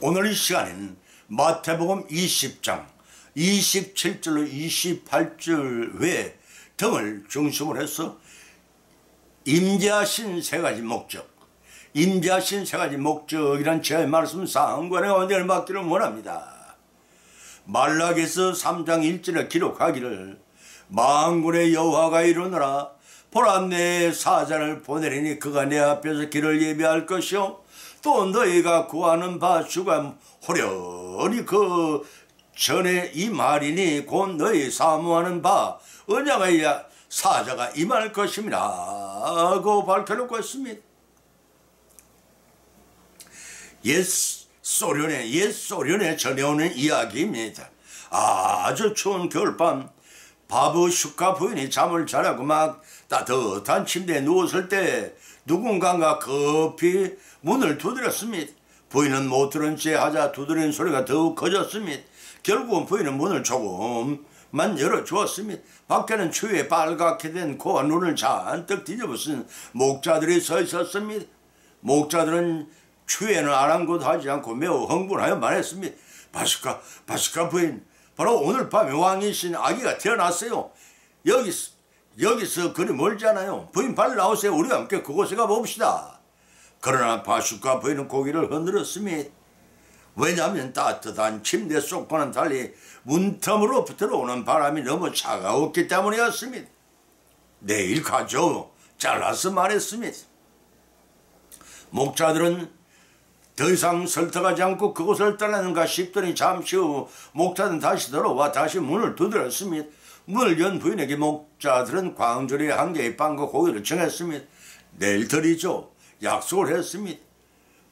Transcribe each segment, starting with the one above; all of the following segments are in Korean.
오늘 이 시간에는 마태복음 20장 27절로 28절 외 등을 중심으로 해서 임재하신 세 가지 목적, 임재하신 세 가지 목적이란 제 말씀 상관의 언제를 받기를 원합니다. 말라기서 3장 1절에 기록하기를 만군의 여호와가 이르노라 보라 내 사자를 보내리니 그가 내 앞에서 길을 예비할 것이요 또 너희가 구하는 바 주가 호련히 그 전에 이 말이니 곧 너희 사모하는 바 언약의 사자가 임할 것임이라 하고 밝혀놓고 있습니다. 옛 소련에 전해오는 이야기입니다. 아주 추운 겨울밤 바부슈카 부인이 잠을 자라고 막 따뜻한 침대에 누웠을 때 누군가가 급히 문을 두드렸습니다. 부인은 못 들은 채 하자 두드리는 소리가 더욱 커졌습니다. 결국은 부인은 문을 조금만 열어주었습니다. 밖에는 추위에 빨갛게 된 코와 눈을 잔뜩 뒤집어쓴 목자들이 서 있었습니다. 목자들은 추위에는 아랑곳하지 않고 매우 흥분하여 말했습니다. 바시카 부인, 바로 오늘 밤에 왕이신 아기가 태어났어요. 여기서 그리 멀지 않아요. 부인 빨리 나오세요. 우리가 함께 그곳에 가봅시다. 그러나 바슈카 부인은 고개를 흔들었습니다. 왜냐하면 따뜻한 침대 속과는 달리 문틈으로 들어오는 바람이 너무 차가웠기 때문이었습니다. 내일 가죠. 잘라서 말했습니다. 목자들은 더 이상 설득하지 않고 그곳을 떠나는가 싶더니 잠시 후 목자들은 다시 들어와 다시 문을 두드렸습니다. 문을 연 부인에게 목자들은 광주리 한 개의 빵과 고기를 정했습니다. 내일 드리죠. 약속을 했습니다.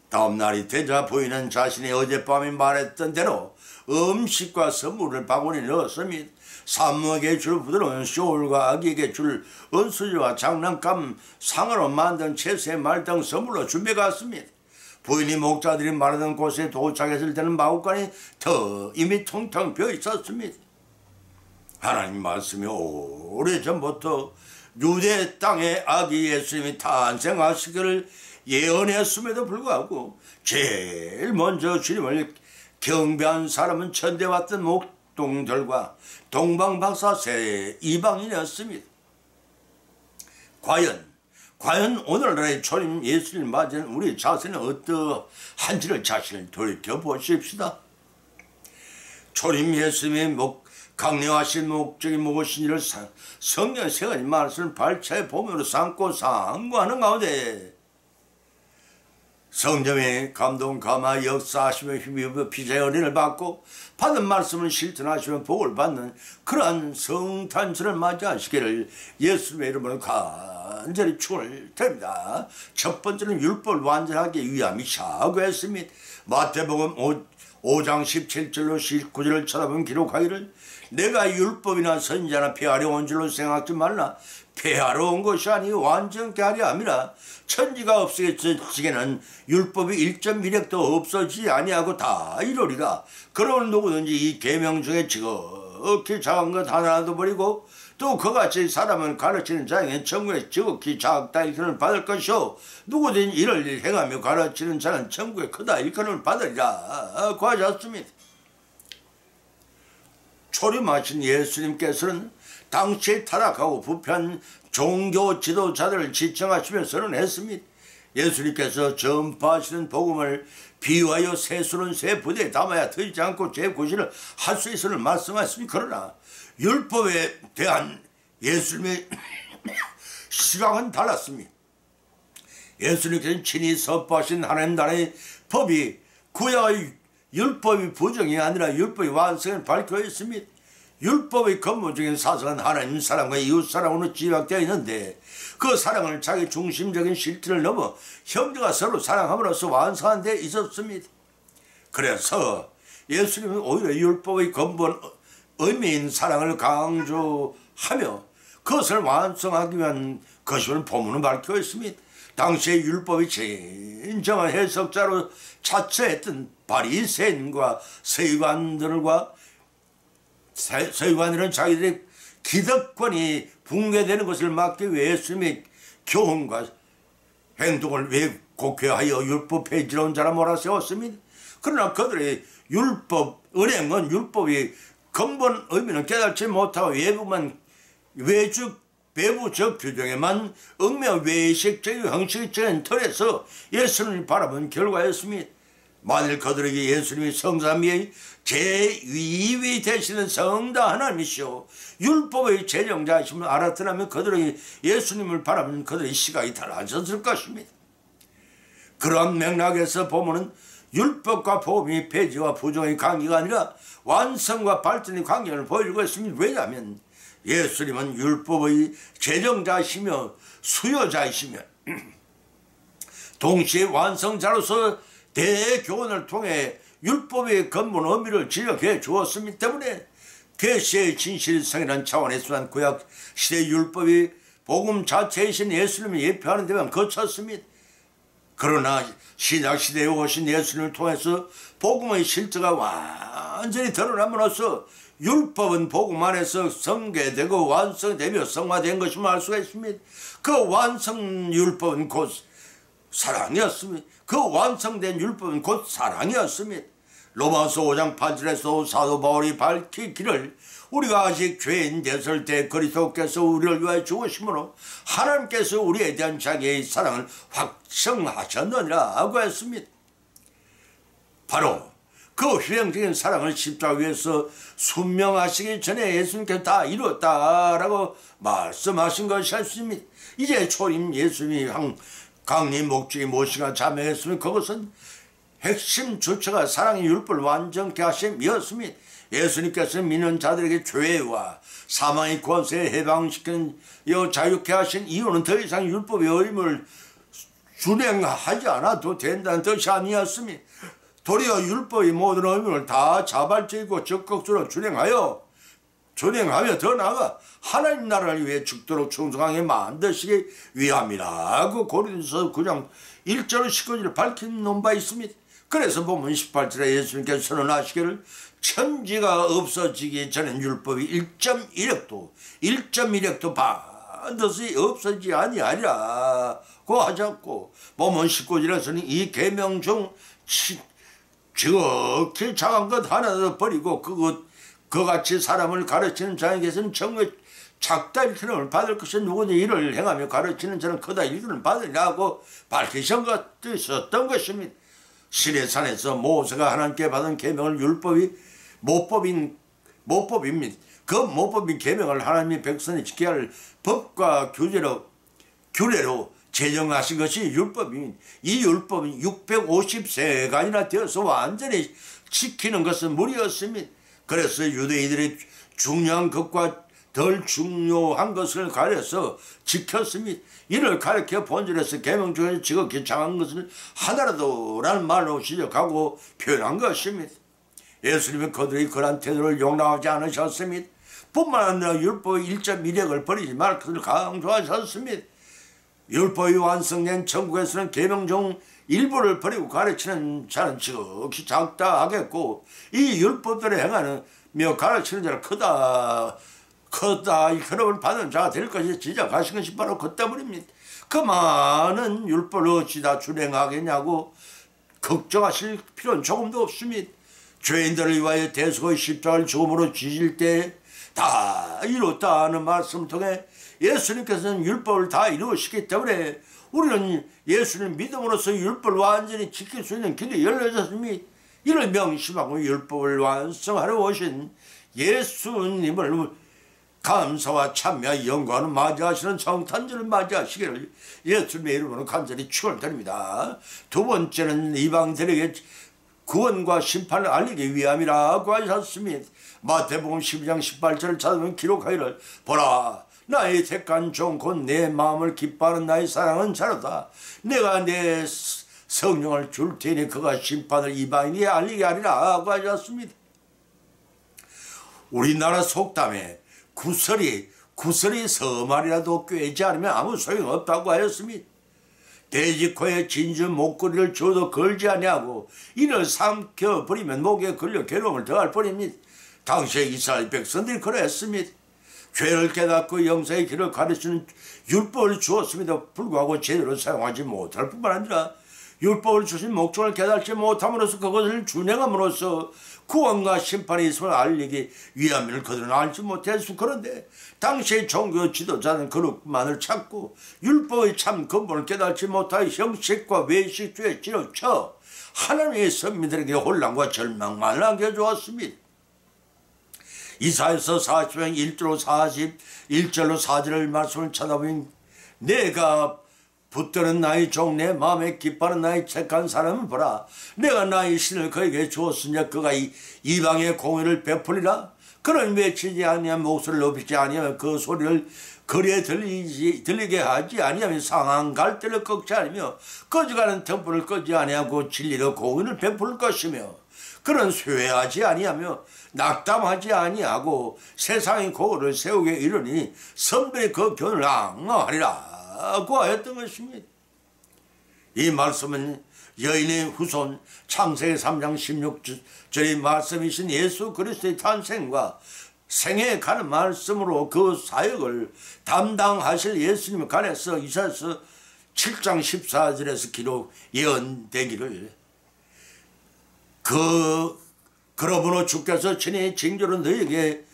다음 날이 되자 부인은 자신이 어젯밤에 말했던 대로 음식과 선물을 바구니에 넣었습니다. 산모에게 줄 부드러운 쇼울과 아기에게 줄 은수저와 장난감, 상으로 만든 채소의 말 등 선물로 준비해갔습니다. 부인이 목자들이 말하던 곳에 도착했을 때는 마구간이 더 이미 텅텅 비어 있었습니다. 하나님 말씀이 오래전부터 유대 땅에 아기 예수님이 탄생하시기를 예언했음에도 불구하고 제일 먼저 주님을 경배한 사람은 천대 왔던 목동들과 동방박사 세 이방인이었습니다. 과연 오늘날의 초림 예수님 맞이는 우리 자신은 어떠한지를 자신을 돌이켜보십시다. 초림 예수님의 강력하신 목적이 무엇인지를 성경 세 가지 말씀을 발차에 보면으로 삼고 상고하는 가운데 성령의 감동 감화 역사하시며 힘입어 피자의 은혜를 받고 받은 말씀을 실천하시며 복을 받는 그러한 성탄절을 맞이하시기를 예수님의 이름으로 간절히 축원을 드립니다. 첫 번째는 율법을 완전하기 위함이시라고 했습니다. 마태복음 5장 17절로 19절을 쳐다보면 기록하기를 내가 율법이나 선지자나 폐하려 온 줄로 생각하지 말라. 폐하러 온 것이 아니 완전케 하려 함이라. 천지가 없어지게는 율법이 1.1획도 없어지지 아니하고 다 이루리라. 그러면 누구든지 이 계명 중에 지극히 작은 것 하나도 버리고 또 그같이 사람을 가르치는 자에게 천국에 지극히 작다 일컬음을 받을 것이요 누구든지 이를 행하며 가르치는 자는 천국에 크다 일컬음을 받으리라 고 하셨습니다. 초림하신 예수님께서는 당시에 타락하고 부패한 종교 지도자들을 지청하시며 선언했습니다. 예수님께서 전파하시는 복음을 비유하여 세수는 세 부대에 담아야 터지지 않고 제9시를 할 수 있음을 말씀하셨습니다. 그러나 율법에 대한 예수님의 시각은 달랐습니다. 예수님께서는 친히 선포하신 하나님 나라의 법이 구약의 율법이 부정이 아니라 율법의 완성을 밝혀 있습니다. 율법의 근본적인 사상은 하나님 사랑과 이웃 사랑으로 집약되어 있는데 그 사랑을 자기 중심적인 실체를 넘어 형제가 서로 사랑함으로써 완성한 데 있었습니다. 그래서 예수님은 오히려 율법의 근본 의미인 사랑을 강조하며 그것을 완성하기 위한 것임을 본문은 밝혀 있습니다. 당시의 율법의 진정한 해석자로 자처했던 바리새인과 서기관들은 자기들의 기득권이 붕괴되는 것을 막기 위해 예수님의 교훈과 행동을 왜곡하여 율법 폐지론 자라 몰아세웠습니다. 그러나 그들의 율법, 은행은 율법이 근본 의미는 깨닫지 못하고 외부적 규정에만 얽매여 외식적인 형식적인 틀에서 예수님을 바라본 결과였습니다. 만일 그들에게 예수님이 성삼위의 제2위 되시는 성자 하나님이시오 율법의 제정자이심을 알았더라면 그들에게 예수님을 바라보는 그들의 시각이 달라졌을 것입니다. 그러한 맥락에서 보면은 율법과 복음이 폐지와 부정의 관계가 아니라 완성과 발전의 관계를 보여주고 있습니다. 왜냐하면 예수님은 율법의 제정자이시며 수요자이시며 동시에 완성자로서 대교훈을 통해 율법의 근본 의미를 지적해 주었습니다. 때문에 계시의 진실성이라는 차원에서만 구약 시대 율법이 복음 자체이신 예수님을 예표하는 데만 거쳤습니다. 그러나 신약시대에 오신 예수님을 통해서 복음의 실제가 완전히 드러남으로써 율법은 복음 안에서 성계되고 완성되며 성화된 것임을 알 수가 있습니다. 그 완성 율법은 곧 사랑이었습니다. 그 완성된 율법은 곧 사랑이었습니다. 로마서 5장 8절에서 사도 바울이 밝히기를 우리가 아직 죄인 됐을 때 그리스도께서 우리를 위하여 죽으심으로 하나님께서 우리에 대한 자기의 사랑을 확증하셨느니라 하고 했습니다. 바로 그 휘행적인 사랑을 십자가 위에서 순명하시기 전에 예수님께서 다 이뤘다라고 말씀하신 것이었습니다. 이제 초림 예수님이 강림 목적이 무엇인가 자명했으면 그것은 핵심 주체가 사랑의 율법을 완전케 하심이었습니다. 예수님께서 믿는 자들에게 죄와 사망의 권세에 해방시키는 자유케 하신 이유는 더 이상 율법의 의무를 준행하지 않아도 된다는 뜻이 아니었습니다. 도리어 율법의 모든 의무를 다 자발적이고 적극적으로 준행하며 더 나아가 하나님 나라를 위해 죽도록 충성하게 만드시기 위함이라고 고린도서 9장 1절 19절을 밝힌 바 있습니다. 그래서 보면 18절에 예수님께서 선언하시기를 천지가 없어지기 전엔 율법이 1.1획도 반드시 없어지지 아니하리라고 하셨고 보면 19절에서는 이 계명 중 지극히 작은 것 하나도 버리고 그같이 사람을 가르치는 자에게서는 정말 작다 일컬음을 받을 것은 누구니 이를 행하며 가르치는 자는 크다 일컬음을 받으리라고 밝히신 것도 있었던 것입니다. 시내산에서 모세가 하나님께 받은 계명을 율법이 모법입니다. 그 모법인 계명을 하나님의 백성이 지켜야 할 법과 규례로 제정하신 것이 율법입니다. 이 율법은 650세간이나 되어서 완전히 지키는 것은 무리였습니다. 그래서 유대인들이 중요한 것과 덜 중요한 것을 가려서 지켰습니다. 이를 가르쳐 본질에서 계명 중에서 지극히 작은 것을 하나라도라는 말로 지적하고 표현한 것입니다. 예수님은 그들의 그러한 태도를 용납하지 않으셨습니다. 뿐만 아니라 율법의 1.1획을 버리지 말 것을 강조하셨습니다. 율법이 완성된 천국에서는 계명 중 일부를 버리고 가르치는 자는 지극히 작다 하겠고 이 율법대로 행하며 가르치는 자는 크다 이끌음을 받는 자가 될 것이 지적하신 것이 바로 그 때문입니다. 그 많은 율법을 어찌 다 준행하겠냐고 걱정하실 필요는 조금도 없습니다. 죄인들을 위하여 대속의 십자가를 죽음으로 지실 때 다 이뤘다 하는 말씀을 통해 예수님께서는 율법을 다 이루시기 때문에 우리는 예수님 믿음으로써 율법을 완전히 지킬 수 있는 길이 열려졌습니다. 이를 명심하고 율법을 완성하러 오신 예수님을 감사와 참여와 영광을 맞이하시는 성탄절을 맞이하시기를 예수님의 이름으로 간절히 축원드립니다. 두 번째는 이방인들에게 구원과 심판을 알리기 위함이라고 하셨습니다. 마태복음 12장 18절을 찾으면 기록하기를 보라 나의 택한 종 곧 내 마음을 기뻐하는 나의 사랑은 자로다. 내가 내 성령을 줄 테니 그가 심판을 이방인에게 알리게 하리라 하고 하셨습니다. 우리나라 속담에 구설이 서말이라도 꿰지 않으면 아무 소용없다고 하였습니다. 돼지코에 진주 목걸이를 줘도 걸지 아니하고 이를 삼켜버리면 목에 걸려 괴로움을 더할 뿐입니다. 당시에 이스라엘 백성들이 그러했습니다. 죄를 깨닫고 영생의 길을 가르치는 율법을 주었음에도 불구하고 제대로 사용하지 못할 뿐만 아니라 율법을 주신 목적을 깨닫지 못함으로써 그것을 준행함으로써 구원과 심판이 있음을 알리기 위함을 그들은 알지 못했어. 그런데 당시의 종교 지도자는 그릇만을 찾고 율법의 참 근본을 깨닫지 못하여 형식과 외식주에 치우쳐 하나님의 선민들에게 혼란과 절망만을 안겨주었습니다. 이사야서 40장 1절로 41절로 4절의 말씀을 찾아보면 내가 붙드는 나의 종 내 마음에 기뻐하는 나의 택한 사람은 보라. 내가 나의 신을 그에게 주었으니 그가 이방의 공의를 베풀리라. 그는 외치지 아니하면 목소리를 높이지 아니하면 그 소리를 거리에 들리게 하지 아니하면 상한 갈대를 꺾지 않으며 꺼져가는 등불을 끄지 아니하고 진리로 공의를 베풀 것이며 그는 쇠하지 아니하며 낙담하지 아니하고 세상의 공의를 세우게 이르니 선들의 그 견을 앙하리라고 하였던 것입니다. 이 말씀은 여인의 후손 창세기 3장 16절의 말씀이신 예수 그리스도의 탄생과 생애에 가는 말씀으로 그 사역을 담당하실 예수님에 관해서 이사야서 7장 14절에서 기록 예언되기를 그러므로 주께서 친히 징조로 너에게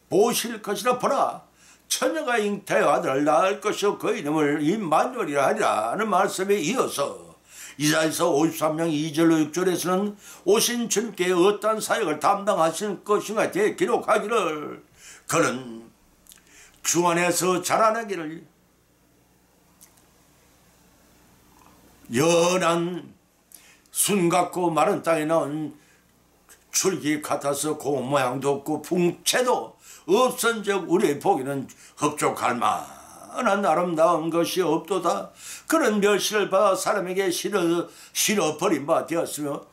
보실 것이라. 보라 처녀가 잉태의 아들을 낳을 것이요 그 이름을 임마누엘이라 하리라는 말씀에 이어서 이사야서 53장 2절로 6절에서는 오신 주님께 어떠한 사역을 담당하실 것인가 대 기록하기를 그는 주 안에서 자라나기를 연한 순 같고 마른 땅에 나온 줄기 같아서 공 모양도 없고 풍채도 없은즉 우리의 보기는 흡족할 만한 아름다운 것이 없도다. 그런 멸시를 받아 사람에게 실어 버린 바 되었으며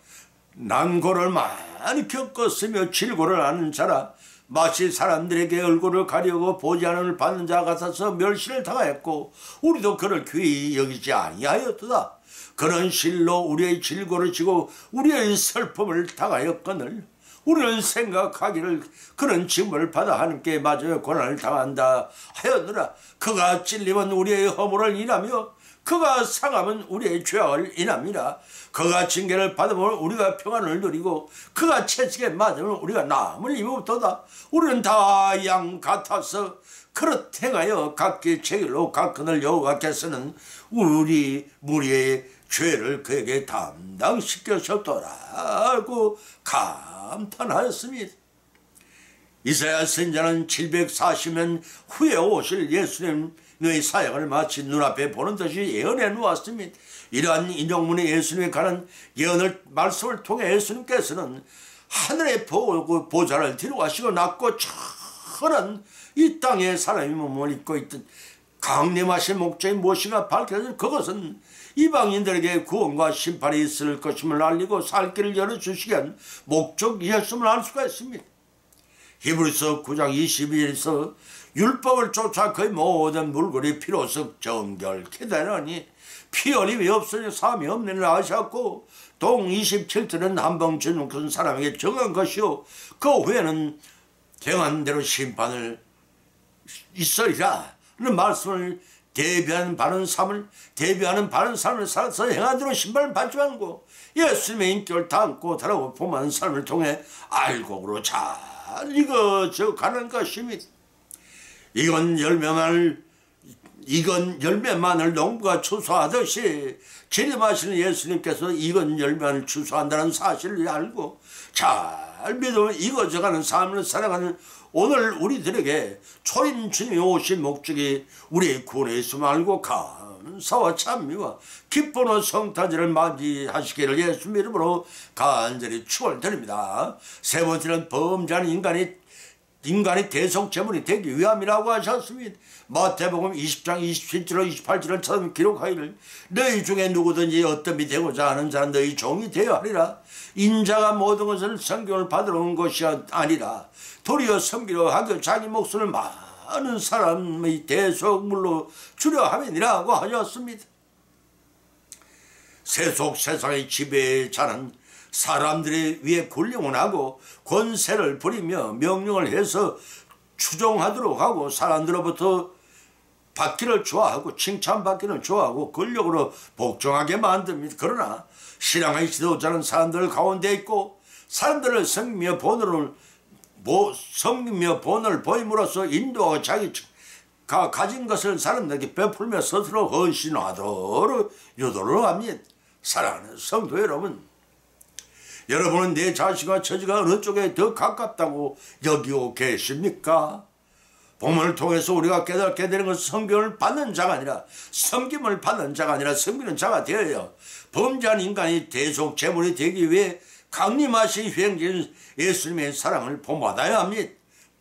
난고를 많이 겪었으며 질고를 하는 자라. 마치 사람들에게 얼굴을 가리고 보지 않음을 받는 자 같아서 멸시를 당하였고 우리도 그를 귀히 여기지 아니하였도다. 그런 실로 우리의 질고를 지고 우리의 슬픔을 당하였거늘 우리는 생각하기를 그는 징벌을 받아 하나님께 맞아 고난을 당한다 하였느라. 그가 찔림은 우리의 허물을 인하며 그가 상함은 우리의 죄악을 인함이라. 그가 징계를 받으면 우리가 평안을 누리고 그가 채찍에 맞으면 우리가 나음을 입었도다. 우리는 다 양 같아서 그릇 행하여 각기 책일로 가끈을 여호와께서는 우리 무리의 죄를 그에게 담당시켜줬더라고 감탄하였습니다. 이사야 선지자는 740년 후에 오실 예수님의 사역을 마치 눈앞에 보는 듯이 예언해 놓았습니다. 이러한 인용문의 예수님에 관한 예언을 말씀을 통해 예수님께서는 하늘의 보좌를 뒤로 가시고 낮고 천한 이 땅에 사람의 몸을 입고 있던 강림하신 목적이 무엇인가 밝혀서 그것은 이방인들에게 구원과 심판이 있을 것임을 알리고 살 길을 열어주시기 위한 목적이었음을 알 수가 있습니다. 히브리서 9장 22절에서 율법을 쫓아 그의 모든 물건이 피로써 정결케 되느니 피 흘림이 없으니 사함이 없는 일 아셨고 동 27절은 한번 주는 큰 사람에게 정한 것이요 그 후에는 정한 대로 심판을 있으리라 는 말씀을 대비하는 바른 삶을 살아서 행한 대로 심판을 받지 말고 예수님의 인격을 담고 다르고 포함한 삶을 통해 알곡으로 잘 익어져 가는 것입니다. 이건 열매만을 농부가 추수하듯이 재림하시는 예수님께서 이건 열매만을 추수한다는 사실을 알고 잘 믿으면 익어져가는 삶을 살아가는 오늘 우리들에게 초림 주님이 오신 목적이 우리의 구원에 있음을 알고 감사와 찬미와 기쁨의 성탄절을 맞이하시기를 예수님 이름으로 간절히 축원드립니다. 세 번째는 범죄하는 인간이 대속제물이 되기 위함이라고 하셨습니다. 마태복음 20장 27절 28절을 처음 기록하기를 너희 중에 누구든지 어떤 이 되고자 하는 자는 너희 종이 되어야 하리라. 인자가 모든 것을 성경을 받으러 온 것이 아니라 도리어 섬기려 하여 자기 목숨을 많은 사람의 대속물로 주려 함이니라고 하셨습니다. 세상의 지배자는 사람들의 위에 군림을 하고 권세를 부리며 명령을 해서 추종하도록 하고 사람들로부터 받기를 좋아하고 칭찬받기를 좋아하고 권력으로 복종하게 만듭니다. 그러나 신앙의 지도자는 사람들 가운데 있고 사람들을 섬기며 본을 보임으로써 인도하고 자기가 가진 것을 사람들에게 베풀며 스스로 헌신하도록 유도를 합니다. 사랑하는 성도 여러분, 여러분은 내 자식과 처지가 어느 쪽에 더 가깝다고 여기고 계십니까? 복음을 통해서 우리가 깨닫게 되는 것은 성경을 받는 자가 아니라 섬김을 받는 자가 아니라 섬기는 자가 되어요. 범죄한 인간이 대속 제물이 되기 위해 강림하신 휘행진 예수님의 사랑을 본받아야 합니다.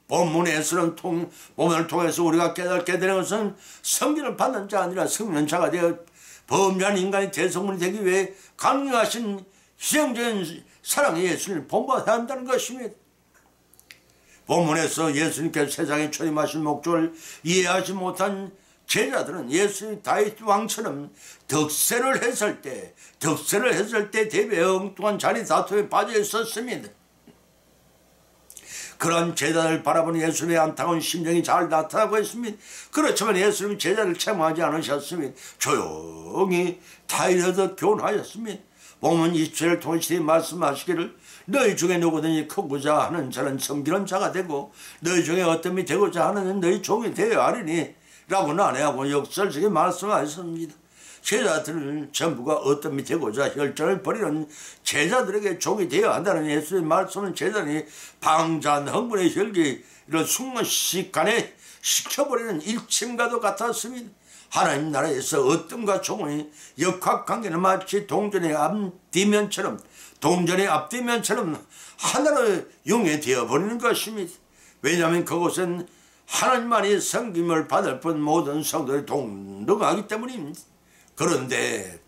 본문에서는 복음을 통해서 우리가 깨닫게 되는 것은 섬김을 받는 자가 아니라 섬기는 자가 되어 범죄한 인간이 대속물이 되기 위해 강림하신 휘행진 사랑의 예수님을 본받아야 한다는 것입니다. 본문에서 예수님께서 세상에 초림하신 목적을 이해하지 못한 제자들은 예수님 다윗 왕처럼 덕세를 했을 때 대비해 엉뚱한 자리 다툼에 빠져 있었습니다. 그런 제자들을 바라보는 예수님의 안타까운 심정이 잘 나타나고 있습니다. 그렇지만 예수님은 제자를 책망하지 않으셨습니다. 조용히 타이르듯 교훈하였습니다. 복음 27을 통해 말씀하시기를 너희 중에 누구든지 크고자 하는 자는 섬기는 자가 되고 너희 중에 어떤 이 되고자 하는 너희 종이 되어야 하리니 라고는 안 하고 역설적인 말씀하셨습니다. 제자들 전부가 어떤 이 되고자 혈전을 벌이는 제자들에게 종이 되어야 한다는 예수의 말씀은 제자들이 방자한 흥분의 혈기를 순간에 식혀버리는 일침과도 같았습니다. 하나님 나라에서 어떤가 종의 역학관계는 마치 동전의 앞뒤면처럼 하나로 용해되어 버리는 것입니다. 왜냐하면 그곳은 하나님만이 섬김을 받을 뿐 모든 성도들이 동등하기 때문입니다. 그런데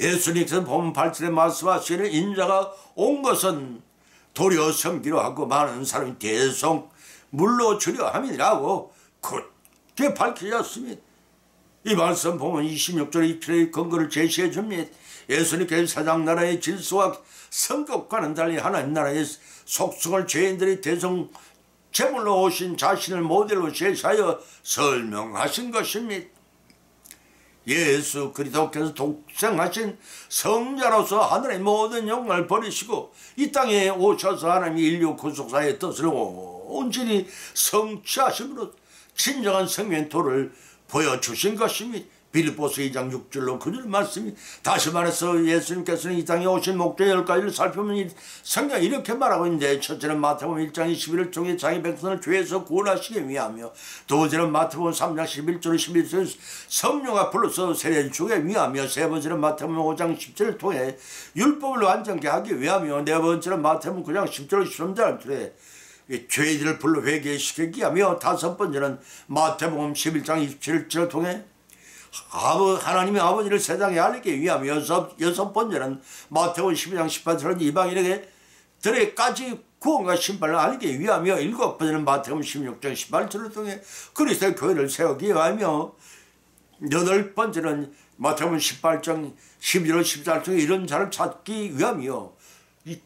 예수님께서 복음 8절에 말씀하시는 인자가 온 것은 도리어 섬기려 하고 많은 사람이 대속 물로 주려 함이라고 그렇게 밝히셨습니다. 이 말씀 보면 26절 2절의 근거를 제시해 줍니다. 예수님께서 세상 나라의 질서와 성격과는 달리 하나님 나라의 속성을 죄인들이 대성 제물로 오신 자신을 모델로 제시하여 설명하신 것입니다. 예수 그리스도께서 독생하신 성자로서 하늘의 모든 영광을 버리시고 이 땅에 오셔서 하나님이 인류 구속사의 뜻을 온전히 성취하심으로 진정한 생명의 도를 보여주신 것입니다. 빌립보서 2장 6절로 9절 말씀이 다시 말해서 예수님께서는 이 땅에 오신 목적 10가지를 살펴보면 성경이 이렇게 말하고 있는데 첫째는 마태복음 1장 21을 통해 자기 백성을 죄에서 구원하시기 위하며 두 번째는 마태복음 3장 11절 11절 성령과 불러서 세례를 주기 위하며 세 번째는 마태복음 5장 10절을 통해 율법을 완전케 하기 위하며 네 번째는 마태복음 9장 10절 13절을 통해 죄인들을 불러 회개시키기 위하며 다섯 번째는 마태복음 11장 27절을 통해 하나님의 아버지를 세상에 알리기 위하며 여섯 번째는 마태복음 12장 18절은 이방인에게 들에까지 구원과 심판을 알리기 위하며 일곱 번째는 마태복음 16장 18절을 통해 그리스도의 교회를 세우기 위하며 여덟 번째는 마태복음 18장 12절 14절 통해 이런 자를 찾기 위하며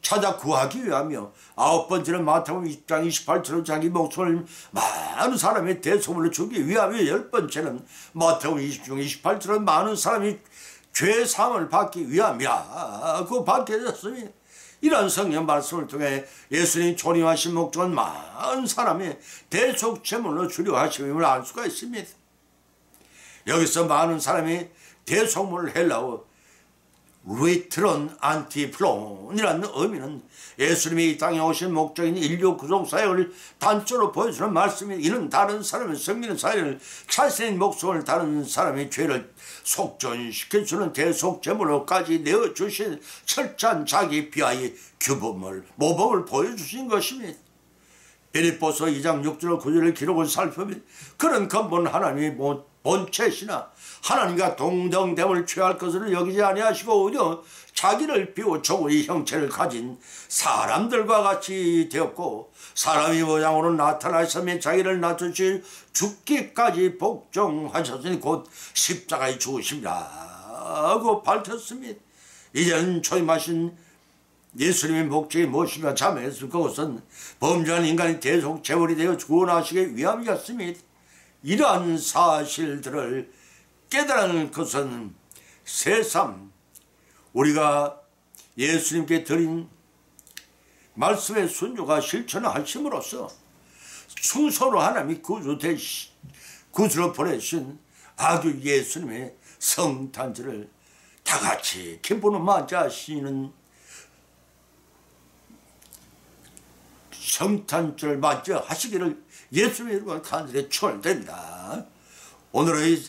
찾아 구하기 위하며 아홉 번째는 마태복음 2장 28절로 자기 목숨을 많은 사람의 대소물로 주기 위하며 열 번째는 마태복음 20장 28절로 많은 사람이 죄 사함을 받기 위함이라고 밝혀졌습니다. 이런 성경 말씀을 통해 예수님이 초림하신 목적은 많은 사람의 대속 제물로 주려 하심을 알 수가 있습니다. 여기서 많은 사람이 대속물을 헬라어 리트론 안티플론이라는 의미는 예수님이 이 땅에 오신 목적인 인류 구속 사역을 단적으로 보여주는 말씀이 이는 다른 사람을 섬기는 사역을 자신의 목숨을 다른 사람의 죄를 속전시켜주는 대속제물로까지 내어주신 철저한 자기 비하의 규범을 모범을 보여주신 것입니다. 빌립보서 2장 6절 9절의 기록을 살펴보면 그런 근본 하나님의 본체시나 하나님과 동등됨을 취할 것을 여기지 아니하시고 오히려 자기를 비워 조구의 형체를 가진 사람들과 같이 되었고 사람의 모양으로 나타나시며 자기를 낮추시 죽기까지 복종하셨으니 곧 십자가에 죽으심이라고 밝혔습니다. 이제는 초임하신 예수님의 목적이 무엇인가 자명했을 그것은 범죄한 인간이 대속 제물이 되어 구원하시기 위함이었습니다. 이러한 사실들을 깨달은 것은 새삼 우리가 예수님께 드린 말씀의 순종과 실천하심으로써 충성으로 하나님이 구주로 보내신 아주 예수님의 성탄절을 다 같이 기쁨으로 맞이하시는 성탄절 맞이하시기를 예수님의 이름으로 간절히 축원드립니다. 오늘의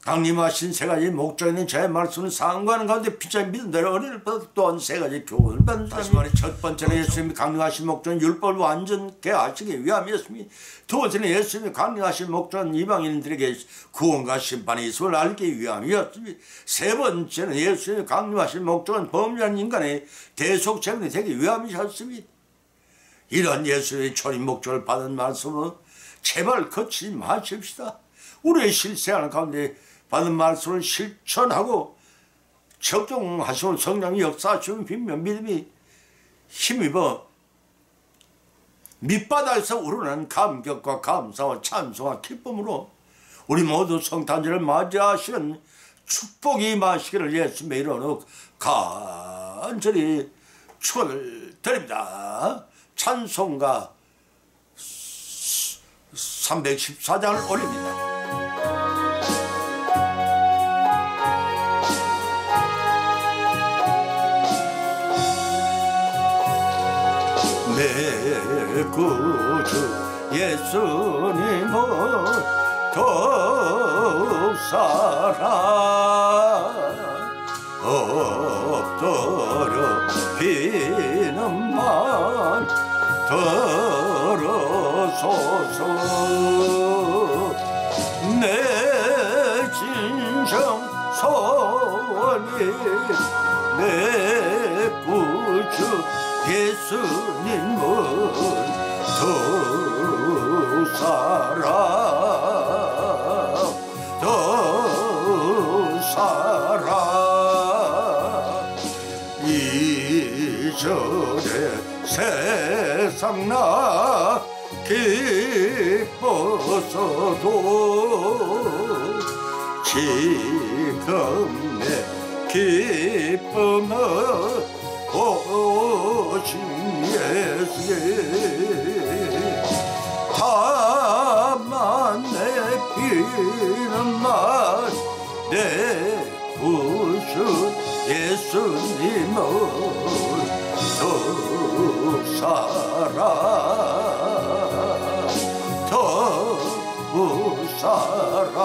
강림하신 세 가지 목적에 있는 제 말씀은 상관하는 가운데 피차에 믿은 대로 어린을 받아 또한 세 가지 교훈을 받는 다시 말해 첫 번째는 예수님이 강림하신 목적은 율법을 완전케 하시기 위함이었습니다. 두 번째는 예수님이 강림하신 목적은 이방인들에게 구원과 심판의 있음을 알기 위함이었습니다. 세 번째는 예수님이 강림하신 목적은 범죄한 인간의 대속제물이 되기 위함이었습니다. 이런 예수의 초림 목적을 받은 말씀으로 제발 거치지 마십시다. 우리의 실생활 가운데 받은 말씀을 실천하고 적용하시는 성령이 역사하시는 빈면 믿음이 힘입어 밑바닥에서 우러나는 감격과 감사와 찬송과 기쁨으로 우리 모두 성탄절을 맞이하시는 축복이 임하시기를 예수님의 이름으로 간절히 축원을 드립니다. 찬송가 314장을 올립니다. 내 구주 예수님은 더욱 사랑 엎드려 비는 만 들어서서 내 진정 소원이 내 구주 예수님은 더욱 사랑 더욱 사랑 이전에 세상 나 기뻐서도 지금 내 기쁨은 오신 예수님 다만 내 피는 맛 내 구주 예수님은 더욱 사랑 더욱 사랑